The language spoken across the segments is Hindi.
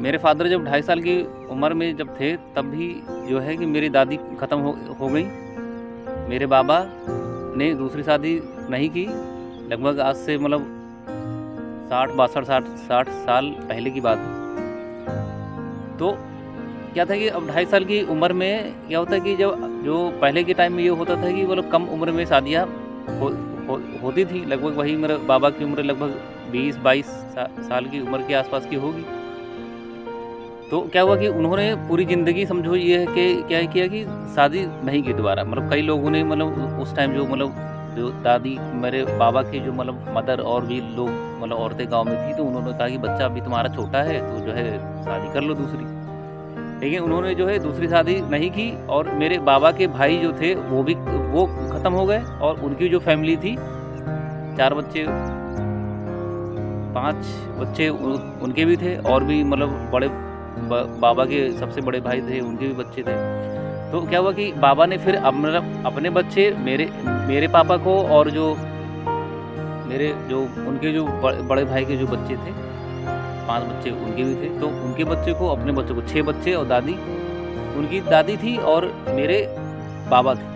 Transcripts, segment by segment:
मेरे फादर जब 2.5 साल की उम्र में जब थे, तब भी जो है कि मेरी दादी ख़त्म हो गई। मेरे बाबा ने दूसरी शादी नहीं की, लगभग आज से मतलब 60 साल पहले की बात है। तो क्या था कि अब 2.5 साल की उम्र में क्या होता है कि जब जो पहले के टाइम में ये होता था कि मतलब कम उम्र में शादियाँ होती थी। लगभग वही मेरे बाबा की उम्र लगभग 20-22 साल की उम्र के आसपास की होगी। तो क्या हुआ कि उन्होंने पूरी ज़िंदगी समझो ये है कि क्या किया कि शादी नहीं की दोबारा। मतलब कई लोगों ने मतलब उस टाइम जो दादी मेरे बाबा के जो मतलब मदर और भी लोग मतलब औरतें गाँव में थी, तो उन्होंने कहा कि बच्चा अभी तुम्हारा छोटा है तो जो है शादी कर लो दूसरी। लेकिन उन्होंने जो है दूसरी शादी नहीं की और मेरे बाबा के भाई जो थे वो ख़त्म हो गए और उनकी जो फैमिली थी 4 बच्चे 5 बच्चे उनके भी थे और भी मतलब बड़े बाबा के सबसे बड़े भाई थे, उनके भी बच्चे थे। तो क्या हुआ कि बाबा ने फिर अब मतलब अपने बच्चे मेरे पापा को और जो मेरे जो उनके जो बड़े भाई के जो बच्चे थे 5 बच्चे उनके भी थे, तो उनके बच्चे को अपने बच्चों को 6 बच्चे और दादी उनकी दादी थी और मेरे बाबा थे।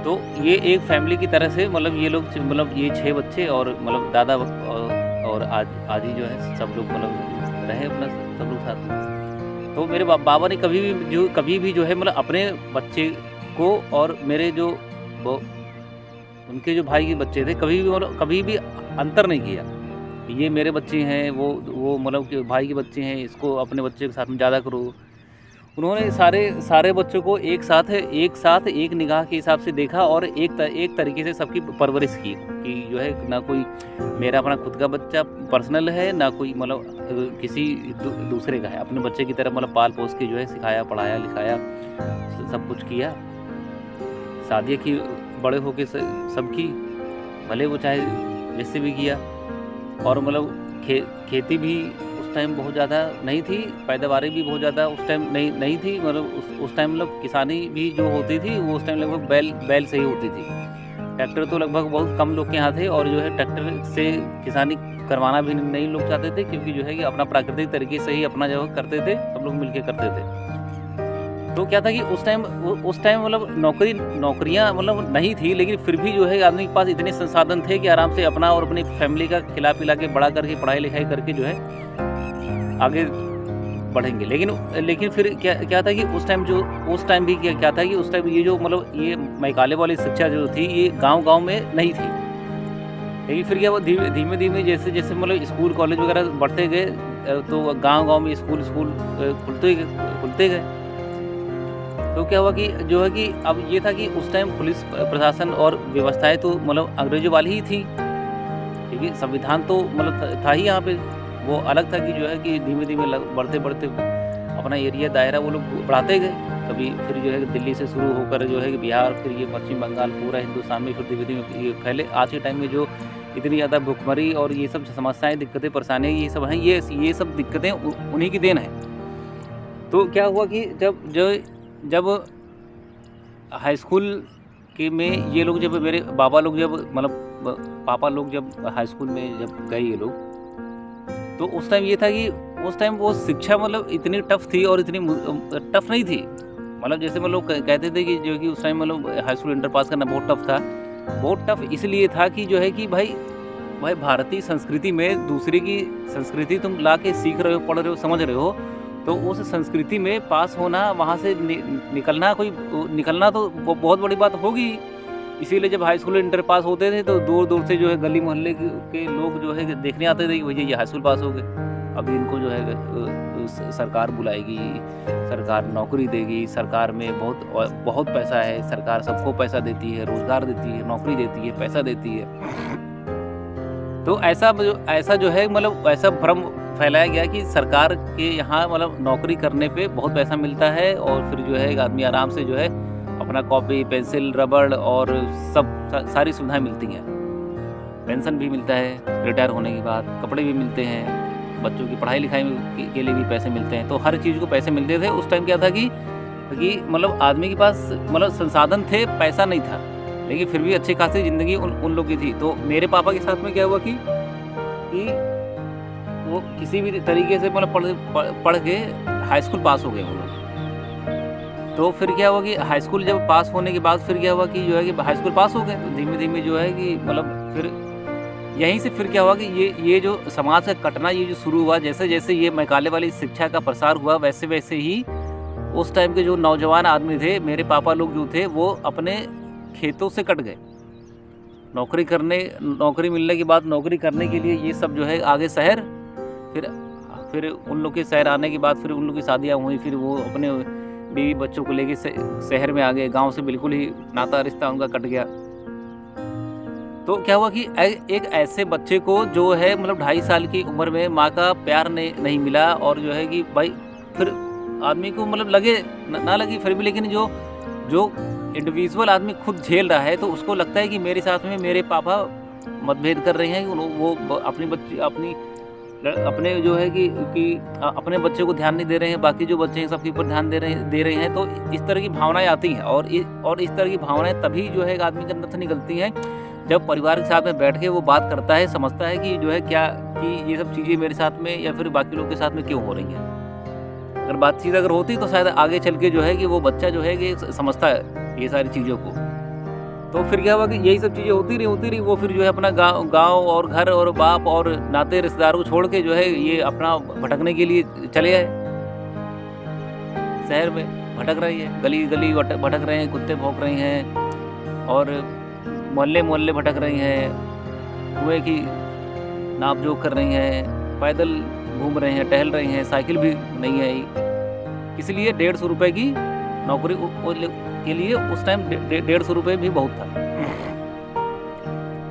तो ये एक फैमिली की तरह से मतलब ये लोग मतलब ये 6 बच्चे और मतलब दादा और आजी जो है सब लोग मतलब रहे अपना सब लोग साथ में। तो मेरे बाबा ने कभी भी जो है मतलब अपने बच्चे को और मेरे जो वो उनके जो भाई के बच्चे थे कभी भी अंतर नहीं किया। ये मेरे बच्चे हैं, वो मतलब कि भाई के बच्चे हैं, इसको अपने बच्चे के साथ में ज़्यादा करो। उन्होंने सारे बच्चों को एक साथ एक निगाह के हिसाब से देखा और एक तरीके से सबकी परवरिश की कि जो है ना कोई मेरा अपना खुद का बच्चा पर्सनल है, ना कोई मतलब किसी दूसरे का है। अपने बच्चे की तरह मतलब पाल पोस के जो है सिखाया, पढ़ाया, लिखाया, सब कुछ किया। शादियाँ की बड़े होके सबकी, भले वो चाहे जिससे भी किया। और मतलब खेती भी उस टाइम बहुत ज़्यादा नहीं थी, पैदावारी भी बहुत ज़्यादा उस टाइम नहीं थी। मतलब उस टाइम मतलब किसानी भी जो होती थी वो उस टाइम लगभग बैल से ही होती थी। ट्रैक्टर तो लगभग बहुत कम लोग के यहाँ थे और जो है ट्रैक्टर से किसानी करवाना भी नहीं लोग चाहते थे, क्योंकि जो है कि अपना प्राकृतिक तरीके से ही अपना जो करते थे, सब लोग मिल के करते थे। तो क्या था कि उस टाइम मतलब नौकरियां मतलब नहीं थी, लेकिन फिर भी जो है आदमी के पास इतने संसाधन थे कि आराम से अपना और अपनी फैमिली का खिला पिला के बड़ा करके पढ़ाई लिखाई करके जो है आगे बढ़ेंगे। लेकिन फिर क्या था कि उस टाइम भी क्या था कि उस टाइम ये जो मतलब ये मैकाले वाली शिक्षा जो थी ये गाँव में नहीं थी। लेकिन फिर क्या वो धीमे जैसे मतलब स्कूल कॉलेज वगैरह बढ़ते गए, तो गाँव में स्कूल खुलते गए। तो क्या हुआ कि जो है कि अब ये था कि उस टाइम पुलिस प्रशासन और व्यवस्थाएं तो मतलब अंग्रेजों वाली ही थी, क्योंकि संविधान तो मतलब था ही यहाँ पे। वो अलग था कि जो है कि धीमे बढ़ते अपना एरिया दायरा वो लोग बढ़ाते गए। कभी फिर जो है दिल्ली से शुरू होकर जो है कि बिहार, फिर ये पश्चिम बंगाल, पूरा हिंदुस्तान में फिर धीमे ये फैले। आज के टाइम में जो इतनी ज़्यादा भुखमरी और ये सब समस्याएँ, दिक्कतें, परेशानियाँ ये सब हैं, ये सब दिक्कतें उन्हीं की देन है। तो क्या हुआ कि जब हाई स्कूल के में ये लोग, जब मेरे बाबा लोग जब मतलब पापा लोग जब हाई स्कूल में जब गए ये लोग, तो उस टाइम ये था कि उस टाइम वो शिक्षा मतलब इतनी टफ थी और इतनी टफ नहीं थी। मतलब जैसे मतलब लोग कहते थे कि जो कि उस टाइम मतलब हाई स्कूल इंटर पास करना बहुत टफ था। बहुत टफ इसलिए था कि जो है कि भाई भारतीय संस्कृति में दूसरे की संस्कृति तुम ला के सीख रहे हो, पढ़ रहे हो, समझ रहे हो, तो उस संस्कृति में पास होना, वहाँ से निकलना तो बहुत बड़ी बात होगी। इसीलिए जब हाई स्कूल इंटर पास होते थे तो दूर से जो है गली मोहल्ले के लोग जो है देखने आते थे कि भैया ये हाई स्कूल पास हो गए, अब इनको जो है सरकार बुलाएगी, सरकार नौकरी देगी, सरकार में बहुत पैसा है, सरकार सबको पैसा देती है, रोजगार देती है, नौकरी देती है, पैसा देती है। तो ऐसा जो है मतलब ऐसा भ्रम फैलाया गया कि सरकार के यहाँ मतलब नौकरी करने पे बहुत पैसा मिलता है और फिर जो है एक आदमी आराम से जो है अपना कॉपी, पेंसिल, रबड़ और सारी सुविधाएं मिलती हैं। पेंशन भी मिलता है रिटायर होने के बाद, कपड़े भी मिलते हैं, बच्चों की पढ़ाई लिखाई के लिए भी पैसे मिलते हैं। तो हर चीज़ को पैसे मिलते थे। उस टाइम क्या था कि मतलब आदमी के पास मतलब संसाधन थे, पैसा नहीं था, लेकिन फिर भी अच्छी खासी ज़िंदगी उन लोग की थी। तो मेरे पापा के साथ में क्या हुआ कि वो किसी भी तरीके से मतलब पढ़ के हाई स्कूल पास हो गए वो लोग। तो फिर क्या हुआ कि हाई स्कूल जब पास होने के बाद फिर क्या हुआ कि जो है कि हाई स्कूल पास हो गए, तो धीमे-धीमे जो है कि मतलब फिर यहीं से फिर क्या हुआ कि ये जो समाज का कटना ये जो शुरू हुआ, जैसे-जैसे ये मैकाले वाली शिक्षा का प्रसार हुआ, वैसे-वैसे ही उस टाइम के जो नौजवान आदमी थे, मेरे पापा लोग जो थे, वो अपने खेतों से कट गए। नौकरी मिलने के बाद नौकरी करने के लिए ये सब जो है आगे शहर, फिर फिर उन लोग के शहर आने के बाद फिर उन लोग की शादियाँ हुई, फिर वो अपने बीवी बच्चों को लेके शहर में आ गए, गाँव से बिल्कुल ही नाता रिश्ता उनका कट गया। तो क्या हुआ कि एक ऐसे बच्चे को जो है मतलब 2.5 साल की उम्र में माँ का प्यार नहीं मिला, और जो है कि भाई फिर आदमी को मतलब लगे ना लगे फिर भी, लेकिन जो इंडिविजुअल आदमी खुद झेल रहा है तो उसको लगता है कि मेरे साथ में मेरे पापा मतभेद कर रहे हैं, वो अपने जो है कि अपने बच्चे को ध्यान नहीं दे रहे हैं, बाकी जो बच्चे हैं सबके ऊपर ध्यान दे रहे हैं। तो इस तरह की भावनाएं आती हैं, और इस तरह की भावनाएं तभी जो है एक आदमी के अंदर से निकलती हैं जब परिवार के साथ में बैठ के वो बात करता है, समझता है कि जो है क्या कि ये सब चीज़ें मेरे साथ में या फिर बाकी लोग के साथ में क्यों हो रही हैं। अगर बातचीत अगर होती तो शायद आगे चल के जो है कि वो बच्चा जो है कि समझता है ये सारी चीज़ों को। तो फिर क्या हुआ कि यही सब चीज़ें होती रही, वो फिर जो है अपना गाँव और घर और बाप और नाते रिश्तेदारों को छोड़ के जो है ये अपना भटकने के लिए चले आए। शहर में भटक रही है, गली-गली भटक रहे हैं, कुत्ते भौंक रहे हैं, और मोहल्ले भटक रही हैं, कुएँ की नाप-जोख कर रही हैं, पैदल घूम रहे हैं, टहल रही हैं, साइकिल भी नहीं है। इसलिए 150 रुपए की नौकरी के लिए उस टाइम 150 रुपए भी बहुत था।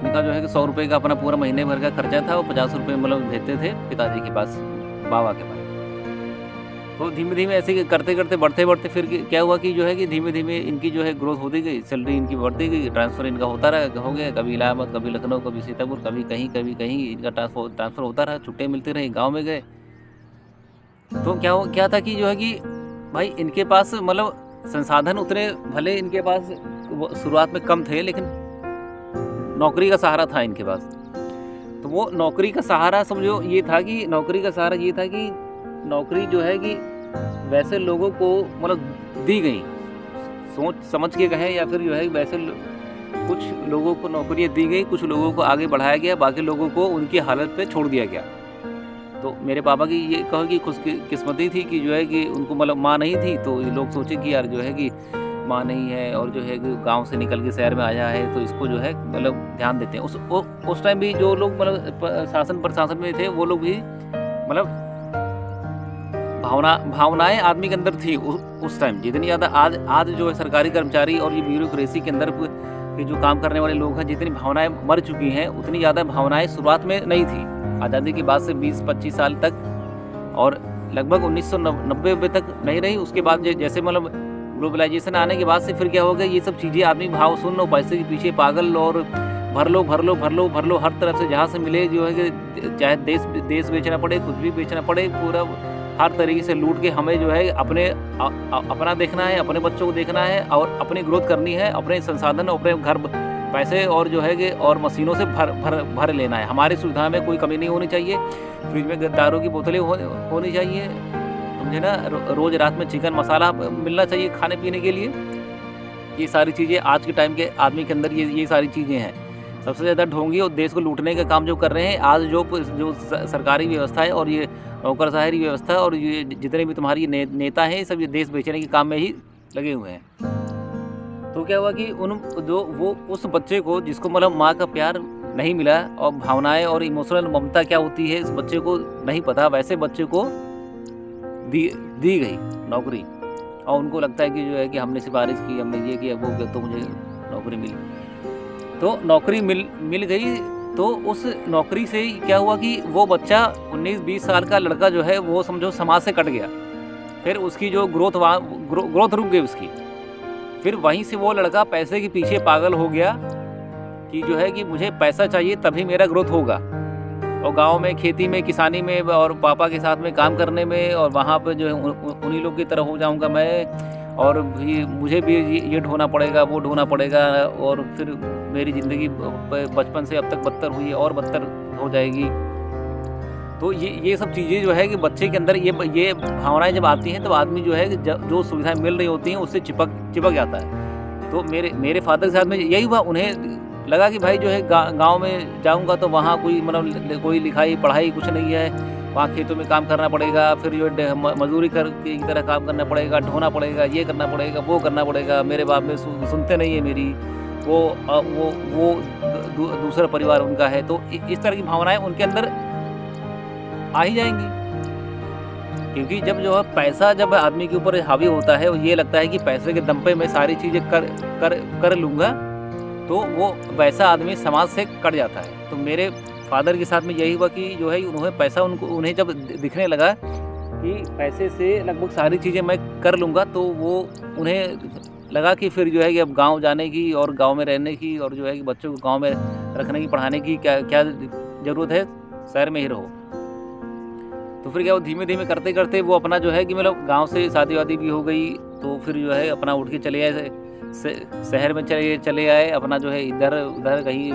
इनका जो है कि 100 रुपए का अपना पूरा महीने भर का खर्चा था, और 50 रुपए मतलब भेजते थे पिताजी के पास, बाबा के पास। तो धीमे-धीमे ऐसे करते-करते बढ़ते-बढ़ते फिर क्या हुआ कि जो है कि धीमे-धीमे इनकी जो है ग्रोथ होती गई, सैलरी इनकी बढ़ती गई, ट्रांसफ़र इनका हो गया, कभी इलाहाबाद, कभी लखनऊ, कभी सीतापुर, कभी कहीं इनका ट्रांसफ़र होता रहा, छुट्टियाँ मिलती रहीं, गाँव में गए। तो क्या था कि जो है कि भाई इनके पास मतलब संसाधन उतने भले इनके पास शुरुआत में कम थे, लेकिन नौकरी का सहारा था इनके पास। तो वो नौकरी का सहारा समझो ये था कि नौकरी जो है कि वैसे लोगों को मतलब दी गई, सोच समझ के कहें या फिर जो है वैसे कुछ लोगों को नौकरियाँ दी गई, कुछ लोगों को आगे बढ़ाया गया, बाकी लोगों को उनकी हालत पे छोड़ दिया गया। तो मेरे पापा की ये कहो कि खुशकिस्मती थी कि जो है कि उनको मतलब माँ नहीं थी, तो लोग सोचे कि यार जो है कि माँ नहीं है और जो है कि गाँव से निकल के शहर में आया है, तो इसको जो है मतलब ध्यान देते हैं। उस टाइम भी जो लोग मतलब शासन प्रशासन में थे, वो लोग भी मतलब भावनाएं आदमी के अंदर थी उस टाइम जितनी ज़्यादा। आज जो है सरकारी कर्मचारी और ये ब्यूरोक्रेसी के अंदर के जो काम करने वाले लोग हैं, जितनी भावनाएं मर चुकी हैं, उतनी ज़्यादा भावनाएं शुरुआत में नहीं थी। आज़ादी के बाद से 20-25 साल तक और लगभग 1990 तक नहीं रही। उसके बाद जैसे मतलब ग्लोबलाइजेशन आने के बाद से फिर क्या हो गया, ये सब चीज़ें आदमी भाव सुन लो, पैसे के पीछे पागल, और भर लो हर तरफ से जहाँ से मिले जो है कि चाहे देश बेचना पड़े, कुछ भी बेचना पड़े, पूरा हर तरीके से लूट के हमें जो है अपना देखना है, अपने बच्चों को देखना है और अपनी ग्रोथ करनी है, अपने संसाधन, अपने घर पैसे और जो है कि और मशीनों से भर लेना है। हमारी सुविधा में कोई कमी नहीं होनी चाहिए। फ्रिज में दारू की बोतलें होनी चाहिए, समझे ना। रोज़ रात में चिकन मसाला मिलना चाहिए खाने पीने के लिए। ये सारी चीज़ें आज के टाइम के आदमी के अंदर ये सारी चीज़ें हैं। सबसे ज़्यादा ढोंगी और देश को लूटने का काम जो कर रहे हैं आज, जो सरकारी व्यवस्था है और ये नौकरशाही व्यवस्था और ये जितने भी तुम्हारी नेता हैं, सब ये देश बेचने के काम में ही लगे हुए हैं। तो क्या हुआ कि उस बच्चे को जिसको मतलब माँ का प्यार नहीं मिला और भावनाएं और इमोशनल ममता क्या होती है इस बच्चे को नहीं पता, वैसे बच्चे को दी गई नौकरी, और उनको लगता है कि जो है कि हमने सिफारिश की, हमने ये किया, वो किया, तो मुझे नौकरी मिली। तो नौकरी मिल गई। तो उस नौकरी से क्या हुआ कि वो बच्चा 19-20 साल का लड़का जो है वो समझो समाज से कट गया। फिर उसकी जो ग्रोथ रुक गई उसकी। फिर वहीं से वो लड़का पैसे के पीछे पागल हो गया कि जो है कि मुझे पैसा चाहिए तभी मेरा ग्रोथ होगा, और गांव में खेती में, किसानी में और पापा के साथ में काम करने में, और वहाँ पे जो है उन्हीं लोग की तरह हो जाऊँगा मैं, और भी मुझे भी ये ढोना पड़ेगा, वो ढोना पड़ेगा, और फिर मेरी ज़िंदगी बचपन से अब तक बदतर हुई है और बदतर हो जाएगी। तो ये सब चीज़ें जो है कि बच्चे के अंदर ये भावनाएँ जब आती हैं, तब आदमी जो है कि जो सुविधाएँ मिल रही होती हैं, उससे चिपक जाता है। तो मेरे फ़ादर के साथ में यही हुआ। उन्हें लगा कि भाई जो है गाँव में जाऊँगा तो वहाँ कोई मतलब कोई लिखाई पढ़ाई कुछ नहीं है। वहाँ खेतों में काम करना पड़ेगा, फिर जो है मज़दूरी कर की तरह काम करना पड़ेगा, ढोना पड़ेगा, ये करना पड़ेगा, वो करना पड़ेगा। मेरे बाप में सुनते नहीं है मेरी। वो दूसरा परिवार उनका है। तो इस तरह की भावनाएँ उनके अंदर आ ही जाएँगी। क्योंकि जब जो है पैसा जब आदमी के ऊपर हावी होता है, ये लगता है कि पैसे के दम पे मैं सारी चीज़ें कर लूँगा, तो वो वैसा आदमी समाज से कट जाता है। तो मेरे फ़ादर के साथ में यही हुआ कि जो है उन्हें जब दिखने लगा कि पैसे से लगभग सारी चीज़ें मैं कर लूँगा, तो वो उन्हें लगा कि फिर जो है कि अब गाँव जाने की और गाँव में रहने की और जो है कि बच्चों को गाँव में रखने की, पढ़ाने की क्या ज़रूरत है, शहर में ही रहो। तो फिर क्या वो धीमे-धीमे करते-करते वो अपना जो है कि मतलब गाँव से शादी-वादी भी हो गई, तो फिर जो है अपना उठ के चले आए शहर में चले आए। अपना जो है इधर-उधर कहीं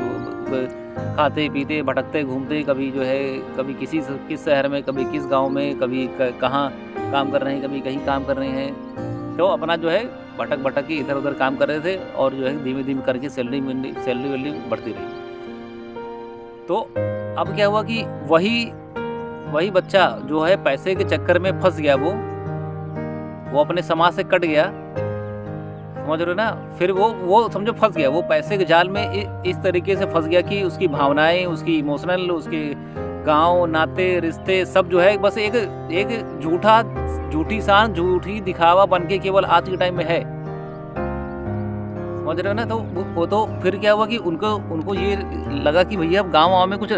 खाते-पीते, भटकते, घूमते, कभी जो है कभी किस शहर में, कभी किस गाँव में, कभी कहाँ काम कर रहे हैं, कभी कहीं काम कर रहे हैं। तो अपना जो है भटक के इधर-उधर काम कर रहे थे और जो है धीमे-धीमे करके सैलरी-वैलरी बढ़ती रही। तो अब क्या हुआ कि वही बच्चा जो है पैसे के चक्कर में फँस गया, वो अपने समाज से कट गया, समझ रहे हो ना? फिर वो समझो फँस गया, वो पैसे के जाल में इस तरीके से फँस गया कि उसकी भावनाएँ, उसकी इमोशनल, उसके गाँव, नाते, रिश्ते सब जो है बस एक झूठी शान, झूठी दिखावा बन के केवल आज के टाइम में है। समझ रहे हो ना? तो वो तो फिर क्या हुआ कि उनको ये लगा कि भैया अब गाँव-वाँव में कुछ